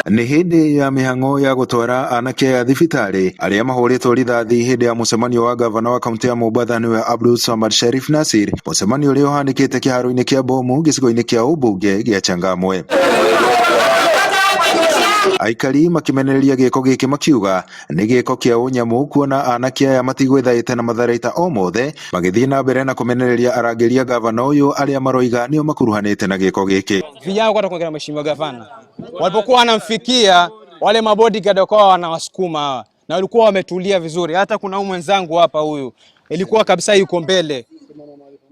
Nĩ hĩndĩ ya mĩhang'o ya gũtwara anake a thibitarĩ arĩa mahũrĩtwo rithathi hĩndĩ ya mũcemanio wa gavana wa kaunti ya Mombasa nĩwe Abdulswamad Sharif Nassir, mũcemanio ũrĩa ũhanĩkĩte kĩharo-inĩ kĩa Bomu gĩcigo-inĩ kĩa ũmbunge gĩa Changamwe. Aikari makimenereria gĩko gĩkĩ makiuga nĩ gĩko kĩa ũnyamu kuona anake aya matigwethaĩte na matharaita o mothe magĩthiĩ na mbere na kũmenereria arangĩri a gavana ũyũ arĩa maroiga nĩo makuruhanĩte na gĩko gĩkĩ. Vijana kwa kuongea na mheshimiwa gavana walipokuwa wanamfikia wale mabodyguard wakawa wanawasukuma na walikuwa wametulia vizuri. Hata kuna mwenzangu hapa huyu ilikuwa kabisa yuko mbele,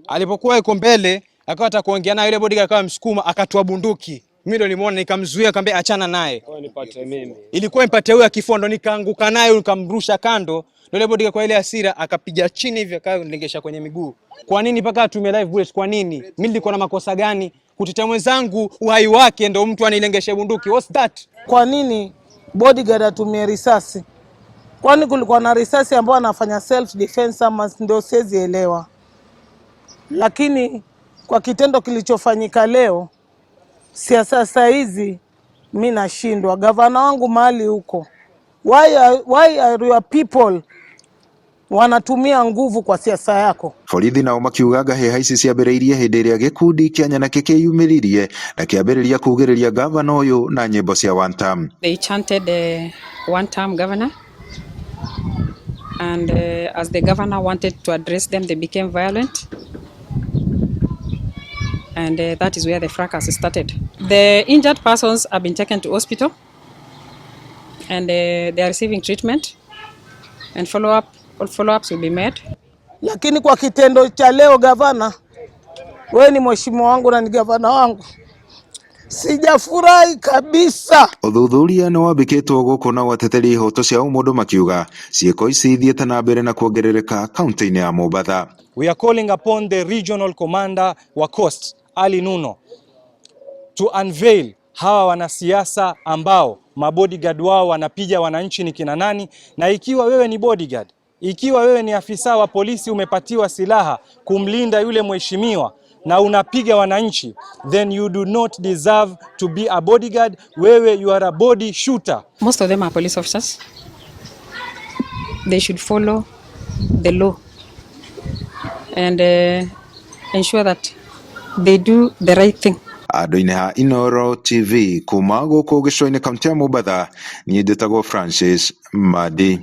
alipokuwa yuko mbele akawa atakuongea na yule bodyguard akawa msukuma akatoa bunduki. Mimi ndo nimeona nikamzuia akamwambia achana naye. Nipate mimi. Ilikuwa impate huyo kifondo nikaanguka naye nikamrusha kando. Yule bodyguard kwa ile hasira akapiga chini hivi akalengesha kwenye miguu. Kwa nini mpaka atumie live bullet? Kwa nini? Mimi nilikuwa na makosa gani? Kutetea mwenzangu uhai wake ndo mtu anilengeshe bunduki. What's that? Kwa nini bodyguard atumie risasi? Kwani kulikuwa na risasi ambayo anafanya self defense ama ndio siwezi elewa. Lakini kwa kitendo kilichofanyika leo sasa hizi mimi nashindwa. Gavana wangu mahali huko, why are your people wanatumia nguvu kwa siasa yako? Borithi nao makiugaga heha ici ciambĩrĩirie hĩndĩ ĩrĩa gĩkundi kĩa Nyanake kĩyumĩririe na kĩambĩrĩria kugĩrĩria gavana ũyũ na nyĩmbo cia one term. They chanted one term governor, and as the governor wanted to address them, they became violent. And that is where the fracas started. The injured persons have been taken to hospital and they are receiving treatment and follow-ups will be made. Lakini kwa kitendo cha leo gavana, wewe ni mheshimiwa wangu na ni gavana wangu, sijafurahi kabisa. Ũthuthuria nĩ wambĩkĩtwo gũkũ na wateteri ihoto cia ũmũndũ makiuga ciĩko ici ithiĩte na mbere na kuongerereka kaunti-inĩ ya Mombasa. We are calling upon the regional commander wa Coast Ali Nuno to unveil hawa wanasiasa ambao mabodyguard wao wanapiga wananchi ni kina nani, na ikiwa wewe ni bodyguard, ikiwa wewe ni afisa wa polisi umepatiwa silaha kumlinda yule mheshimiwa na unapiga wananchi, then you do not deserve to be a bodyguard. Wewe you are a body shooter. Most of them are police officers. They should follow the law and ensure that they do the right thing. Andũ-inĩ ha Inooro TV kuma gũkũ gĩcũa-inĩ kaunti ya Mombasa, niĩ njĩtagwo Francis Madi.